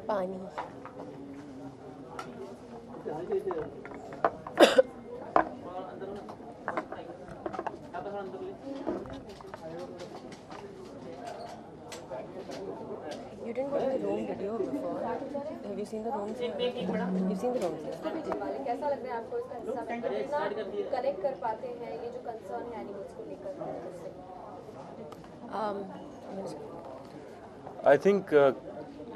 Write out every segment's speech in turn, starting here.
पानी। You didn't go to the Rome video before. Have you seen the Rome? You've seen the Rome? कैसा लग रहा है आपको इसका हिस्सा कितना कनेक्ट कर पाते हैं ये जो कंसर्न है एनिमल्स को लेकर? आई थिंक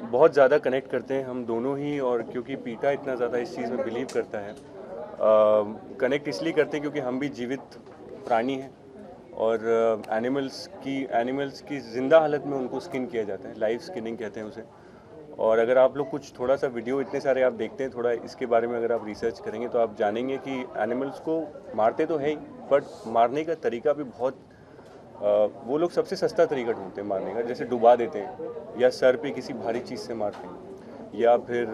बहुत ज़्यादा कनेक्ट करते हैं हम दोनों ही, और क्योंकि पीटा इतना ज़्यादा इस चीज़ में बिलीव करता है, कनेक्ट इसलिए करते हैं क्योंकि हम भी जीवित प्राणी हैं और एनिमल्स की ज़िंदा हालत में उनको स्किन किया जाता है, लाइव स्किनिंग कहते हैं उसे। और अगर आप लोग कुछ थोड़ा सा वीडियो इतने सारे आप देखते हैं, थोड़ा इसके बारे में अगर आप रिसर्च करेंगे तो आप जानेंगे कि एनिमल्स को मारते तो है ही, बट मारने का तरीका भी बहुत वो लोग सबसे सस्ता तरीका ढूंढते हैं मारने का, जैसे डुबा देते हैं या सर पे किसी भारी चीज़ से मारते हैं या फिर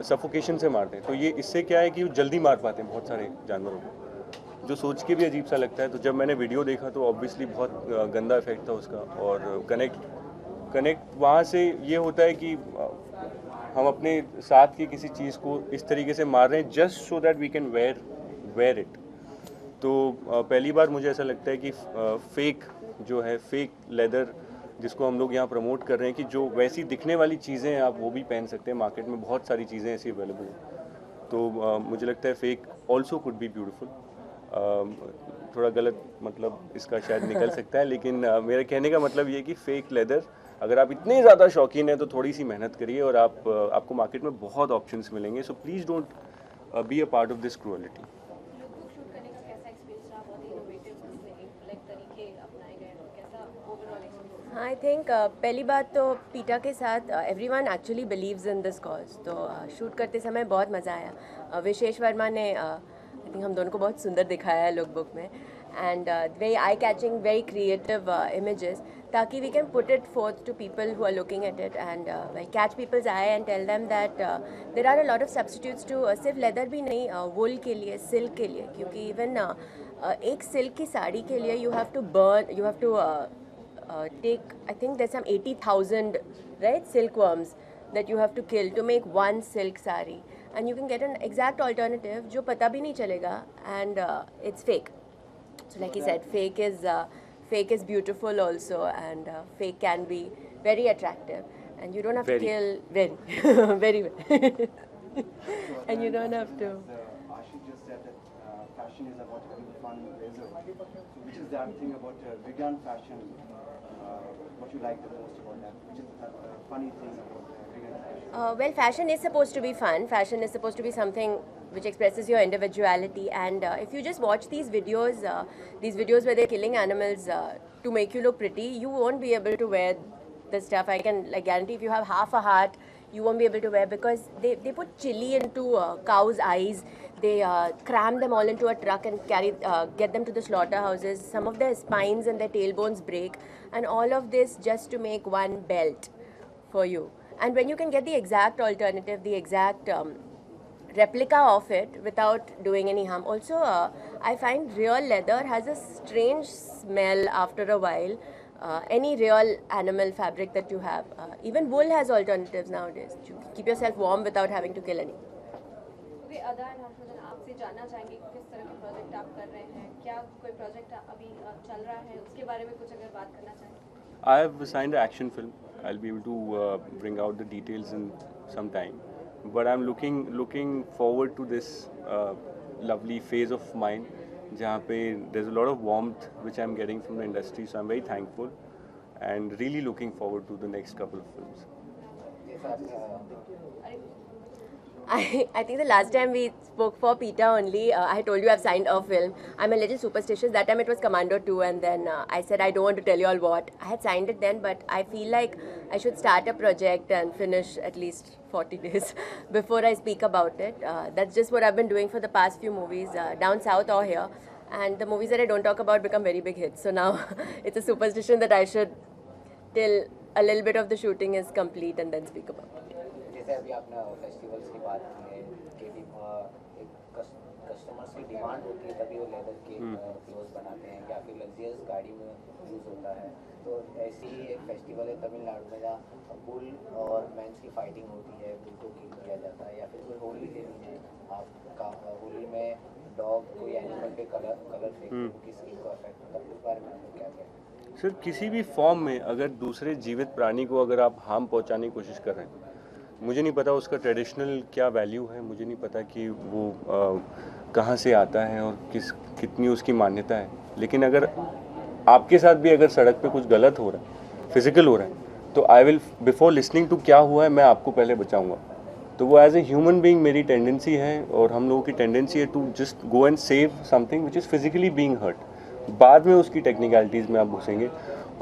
सफोकेशन से मारते हैं। तो ये इससे क्या है कि वो जल्दी मार पाते हैं बहुत सारे जानवरों को, जो सोच के भी अजीब सा लगता है। तो जब मैंने वीडियो देखा तो ऑब्वियसली बहुत गंदा इफेक्ट था उसका। और कनेक्ट वहाँ से ये होता है कि हम अपने साथ की किसी चीज़ को इस तरीके से मार रहे हैं just so that we can wear it. तो पहली बार मुझे ऐसा लगता है कि फेक जो है, फेक लेदर जिसको हम लोग यहाँ प्रमोट कर रहे हैं कि जो वैसी दिखने वाली चीज़ें हैं आप वो भी पहन सकते हैं। मार्केट में बहुत सारी चीज़ें ऐसी अवेलेबल हैं। तो मुझे लगता है fake also could be beautiful. थोड़ा गलत मतलब इसका शायद निकल सकता है, लेकिन मेरा कहने का मतलब ये है कि फेक लेदर अगर आप इतने ज़्यादा शौकीन हैं तो थोड़ी सी मेहनत करिए और आपको मार्केट में बहुत ऑप्शंस मिलेंगे। So please don't be a part of this cruelty. I think पहली बात तो पीटा के साथ everyone actually believes in this cause. तो शूट करते समय बहुत मज़ा आया। विशेष वर्मा ने आई थिंक हम दोनों को बहुत सुंदर दिखाया है लुक बुक में, and very eye catching, very creative images, ताकि we can put it forth to people who are looking at it and catch people's eye and tell them that there are a lot of substitutes to सिर्फ leather भी नहीं, वुल के लिए, silk के लिए। क्योंकि even एक सिल्क की साड़ी के लिए you have to take, I think there's some 80,000 right silkworms that you have to kill to make one silk sari, and you can get an exact alternative जो पता भी नहीं चलेगा, and it's fake. So like he said, fake is beautiful also, and fake can be very attractive, and you don't have to kill very and you don't have to. Ashish just said that fashion is about having fun and pleasure. So which is that thing about vegan fashion? What you like the most about that? Which is the funny thing about vegan fashion? Well, fashion is supposed to be fun. Fashion is supposed to be something which expresses your individuality. And if you just watch these videos where they're killing animals to make you look pretty, you won't be able to wear this stuff. I can guarantee if you have half a heart, you won't be able to wear, because they put chili into cows' eyes. They cram them all into a truck and get them to the slaughterhouses. Some of their spines and their tailbones break, and all of this just to make one belt for you. And when you can get the exact alternative, the exact replica of it without doing any harm. Also, I find real leather has a strange smell after a while. Any real animal fabric that you have. Even wool has alternatives nowadays to keep yourself warm without having to kill any. अदा and Harshvardhan, आपसे जानना चाहेंगे कि किस तरह के project आप कर रहे हैं, क्या कोई प्रोजेक्ट अभी चल रहा है, उसके बारे में कुछ अगर बात करना चाहें? I have signed an action film. I'll be able to bring out the details in some time. But I'm looking forward to this lovely phase of mine, जहाँ पे there's a lot of warmth which I'm getting from the industry. So I'm very thankful and really looking forward to the next couple of films. I think the last time we spoke for PETA only, I told you I've signed a film. I'm a little superstitious. That time it was Commando 2, and then I said I don't want to tell you all what. I had signed it then, but I feel like I should start a project and finish at least 40 days before I speak about it. That's just what I've been doing for the past few movies, down south or here. And the movies that I don't talk about become very big hits. So now it's a superstition that I should, till a little bit of the shooting is complete, and then speak about it. जैसे अभी आपने festivals की बात की है कि एक custom customers की डिमांड होती है तभी वो लेदर के क्लोथ बनाते हैं या फिर लग्जरियस गाड़ी में यूज़ होता है। तो ऐसी ही एक फेस्टिवल है तमिलनाडु में जहाँ बुल और मेंस की फाइटिंग होती है, बुल को किल किया जाता है। या फिर कोई होली लेनी है आपका, होली में डॉग कोई एनिमल पे कलर फेंकते हैं, उनकी स्किन को अफेक्ट होता है। उस बारे में आपको क्या कहते हैं? सर, किसी भी फॉर्म में अगर दूसरे जीवित प्राणी को अगर आप हार्म पहुंचाने की कोशिश कर रहे हैं, मुझे नहीं पता उसका ट्रेडिशनल क्या वैल्यू है, मुझे नहीं पता कि वो कहाँ से आता है और कितनी उसकी मान्यता है। लेकिन अगर आपके साथ भी अगर सड़क पे कुछ गलत हो रहा है, फिजिकल हो रहा है, तो I will before listening to क्या हुआ है मैं आपको पहले बचाऊंगा। तो वो एज ए ह्यूमन बीइंग मेरी टेंडेंसी है और हम लोगों की टेंडेंसी है to just go and save something which is physically being hurt. बाद में उसकी टेक्निकलिटीज़ में आप घुसेंगे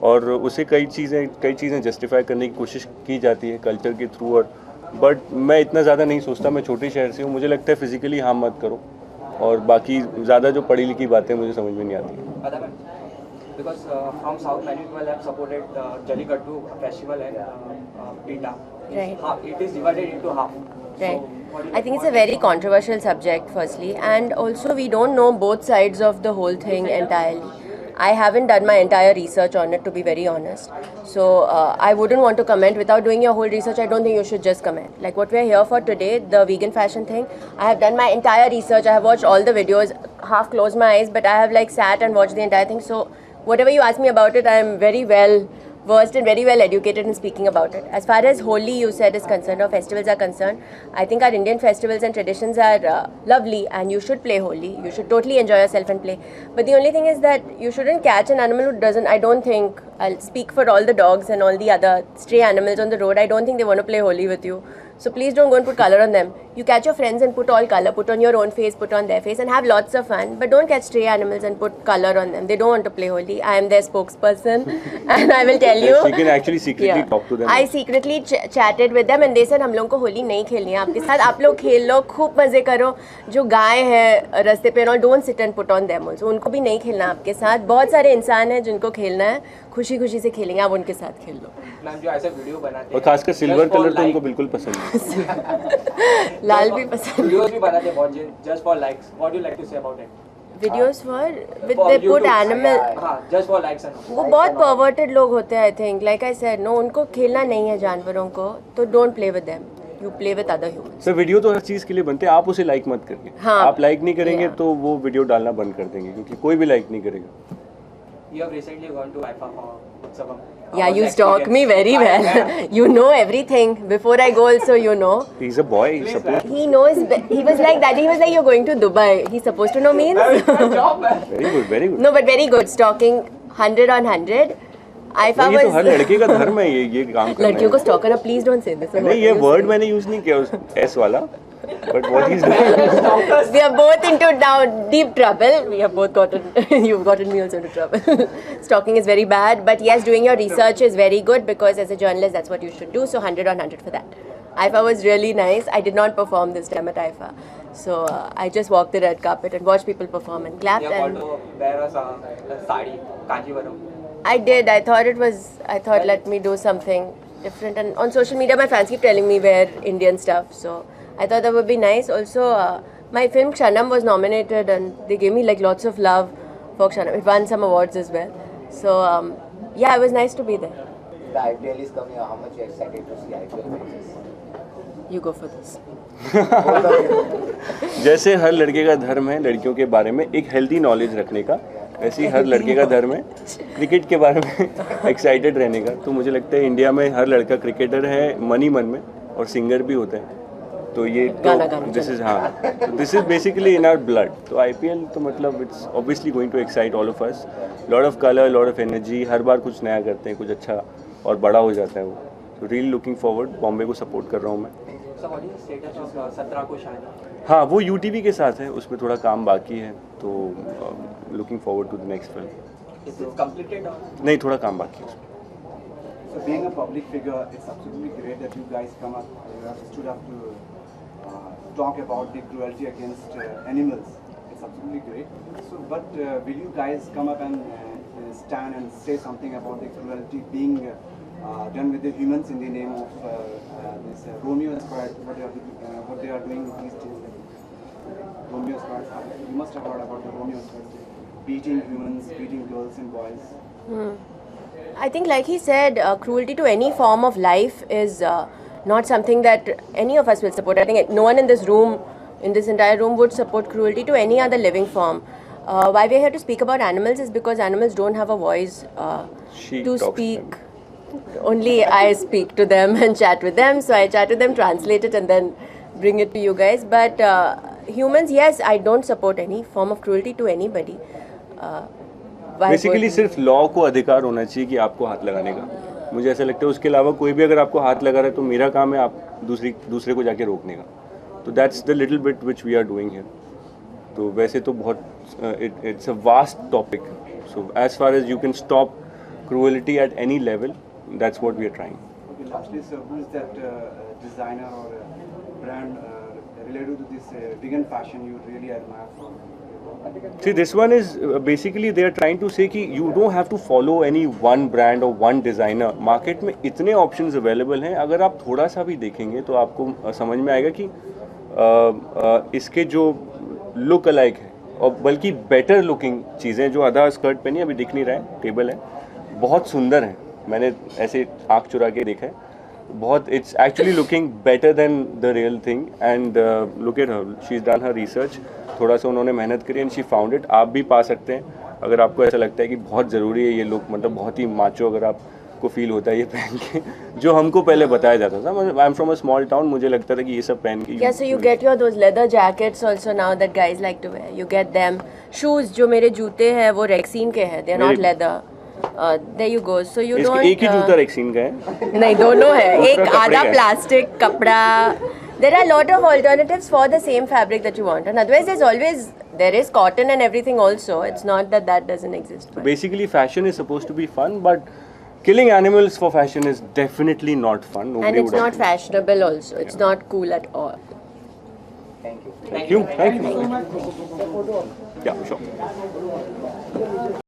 और उसे कई चीज़ें जस्टिफाई करने की कोशिश की जाती है कल्चर के थ्रू। और बट मैं इतना ज़्यादा नहीं सोचता, मैं छोटे शहर से हूँ, मुझे लगता है फिजिकली हार्म मत करो और बाकी ज़्यादा जो पढ़ी लिखी बातें मुझे समझ में नहीं आती। Because from south many people have supported Jallikattu festival and PETA. Right. It is divided into half. Right. So, what do you- I think it's a very controversial subject, firstly, and also we don't know both sides of the whole thing entirely. I haven't done my entire research on it, to be very honest. So I wouldn't want to comment without doing your whole research. I don't think you should just comment. Like what we're here for today, the vegan fashion thing. I have done my entire research. I have watched all the videos, half closed my eyes, but I have like sat and watched the entire thing. So whatever you ask me about it, I am very well versed and very well educated in speaking about it. As far as Holi, you said, is concerned, or festivals are concerned, I think our Indian festivals and traditions are lovely, and you should play Holi. You should totally enjoy yourself and play. But the only thing is that you shouldn't catch an animal who doesn't. I don't think, I'll speak for all the dogs and all the other stray animals on the road, I don't think they want to play Holi with you. So please don't go and put color on them. You catch your friends and put all color, put on your own face, put on their face, and have lots of fun. But don't catch stray animals and put color on them. They don't want to play Holi. I am their spokesperson, and I will tell you. You can actually secretly talk to them. I secretly chatted with them, and they said हम लोग को होली नहीं खेलनी है आपके साथ. आप लोग खेल लो, खूब मजे करो. जो गाय है रास्ते पे, don't sit and put on them also. उनको भी नहीं खेलना आपके साथ. बहुत सारे इंसान हैं जिनको खेलना है, खुशी खुशी से खेलेंगे, आप उनके साथ खेल लो. मैम जो ऐसे वीडियो बनाते हैं और खासकर सिल्वर कलर तो उनको बिल्कुल पसंद है। लाल भी पसंद. वीडियोस भी बनाते हैं बहुत just for likes. What do you like to say about it? Videos for with they put animal. हाँ, जस्ट फॉर लाइक्स एंड वो बहुत perverted लोग होते हैं. I think like I said, no, उनको खेलना नहीं है जानवरों को, तो don't play with them. You play with other humans. Sir, video तो हर चीज़ के लिए बनते हैं, आप उसे लाइक मत करिए। हाँ, आप लाइक नहीं करेंगे yeah. तो वो वीडियो डालना बंद कर देंगे, क्योंकि कोई भी लाइक नहीं करेगा। You have recently gone to IFA for Utsavam. Yeah, you stalk me very well. You know everything. Before I go also, you know. He's a boy, he's supposed to. He knows. He was like that. He was like, you're going to Dubai. He's supposed to know means. Job man. Very good, very good। No, but very good. Stalking 100 on 100. IFA ये तो हर was. लड़के का धर्म है ये काम करना। लड़कियों को stalk करना, please don't say this. नहीं, ये वर्ड मैंने यूज नहीं किया उस एस वाला, but what he's doing। We are both into now deep trouble. We have both gotten. You've gotten me also into trouble. Stalking is very bad, but yes, doing your research is very good because as a journalist, that's what you should do. So 100 on 100 for that. IFA was really nice. I did not perform this time at IFA, so I just walked the red carpet and watched people perform and clapped. You have And got to wear a sari, Kanjivaram. I did. I thought let me do something different. And on social media, my fans keep telling me wear Indian stuff. So I thought that would be nice. Also, my film Kshanam was nominated, and they gave me like lots of love for Kshanam. It won some awards as well. So yeah, it was nice to be there. The IPL is coming. How much you excited to see IPL matches? You go for this. जैसे हर लड़के का धर्म है लड़कियों के बारे में एक हेल्दी नॉलेज रखने का, वैसे ही हर लड़के का धर्म है क्रिकेट के बारे में एक्साइटेड रहने का। तो मुझे लगता है इंडिया में हर लड़का क्रिकेटर है मन ही मन में, और सिंगर भी होते हैं। तो ये this is basically in our blood. तो आईपीएल तो मतलब it's obviously going to excite all of us. Lot of colour, lot of energy, हर बार कुछ नया करते हैं, कुछ अच्छा और बड़ा हो जाता है वो। तो रियली लुकिंग फॉरवर्ड। बॉम्बे को सपोर्ट कर रहा हूँ मैं। So what is the status of 17 को शादी? हाँ, वो यूटीवी के साथ है, उसमें थोड़ा काम बाकी है। तो looking forward to the next film. Is it completed or? नहीं, थोड़ा काम बाकी है उसमें। So being a public figure, it's absolutely great that you guys come up, you have stood up to talk about the cruelty against animals. It's absolutely great. So, but will you guys come up and stand and say something about the cruelty being done with the humans in the name of this Romeo and Juliet, what they are doing these days? Romeo's cards. You must have heard about the Romeo's cards, beating humans, beating girls and boys. I think, like he said, cruelty to any form of life is not something that any of us will support. I think no one in this room, in this entire room, would support cruelty to any other living form. Why we're here to speak about animals is because animals don't have a voice She to talks to speak. them. Only I speak to them and chat with them. So I chat with them, translate it, and then bring it to you guys. But humans, yes, I don't support any form of cruelty to anybody. Why basically would- सिर्फ law को अधिकार होना चाहिए कि आपको हाथ लगाने का. मुझे ऐसा लगता है उसके अलावा कोई भी अगर आपको हाथ लगा रहा है तो मेरा काम है आप दूसरे को जाके रोकने का. तो that's the little bit which we are doing here. तो वैसे तो बहुत it's a vast topic. So as far as you can stop cruelty at any level, that's what we are trying. Okay, lastly, sir, who is that designer or brand related to this vegan fashion you really admire from? See, this one is basically they are trying to say कि you don't have to follow any one brand or one designer. Market में इतने options available हैं, अगर आप थोड़ा सा भी देखेंगे तो आपको समझ में आएगा कि इसके जो लुक अलाइक है और बल्कि बेटर लुकिंग चीज़ें जो आधा स्कर्ट पहनी अभी दिख नहीं रहा है, टेबल है, बहुत सुंदर है. मैंने ऐसे आँख चुरा के देखा है, बहुत it's actually looking better than the real thing. And look at her, she is done her research. थोड़ा सा उन्होंने मेहनत करी एंड शी फाउंड इट. आप भी पा सकते हैं अगर आपको ऐसा लगता है कि बहुत ज़रूरी है ये लुक, मतलब बहुत ही माचो अगर आपको फील होता है ये पहन के, जो हमको पहले बताया जाता था. I am from a small town, मुझे लगता था कि ये सब पहन के Yeah, so you get those leather jackets also now that guys like to wear. You get them. Shoes, जो मेरे जूते हैं वो रेक्सीन के हैं. They are not मेरे- leather. There you go. So you don't. एक ही जूता रेक्सीन का है. नहीं, दोनों है. एक कपड़े आधा का है. प्लास्टिक कपड़ा. There are a lot of alternatives for the same fabric that you want. And otherwise, there is cotton and everything also. It's not that doesn't exist. But Basically, fashion is supposed to be fun, but killing animals for fashion is definitely not fun. and Nobody it's would not agree. fashionable also. It's not cool at all. Thank you. Thank you. Yeah, sure.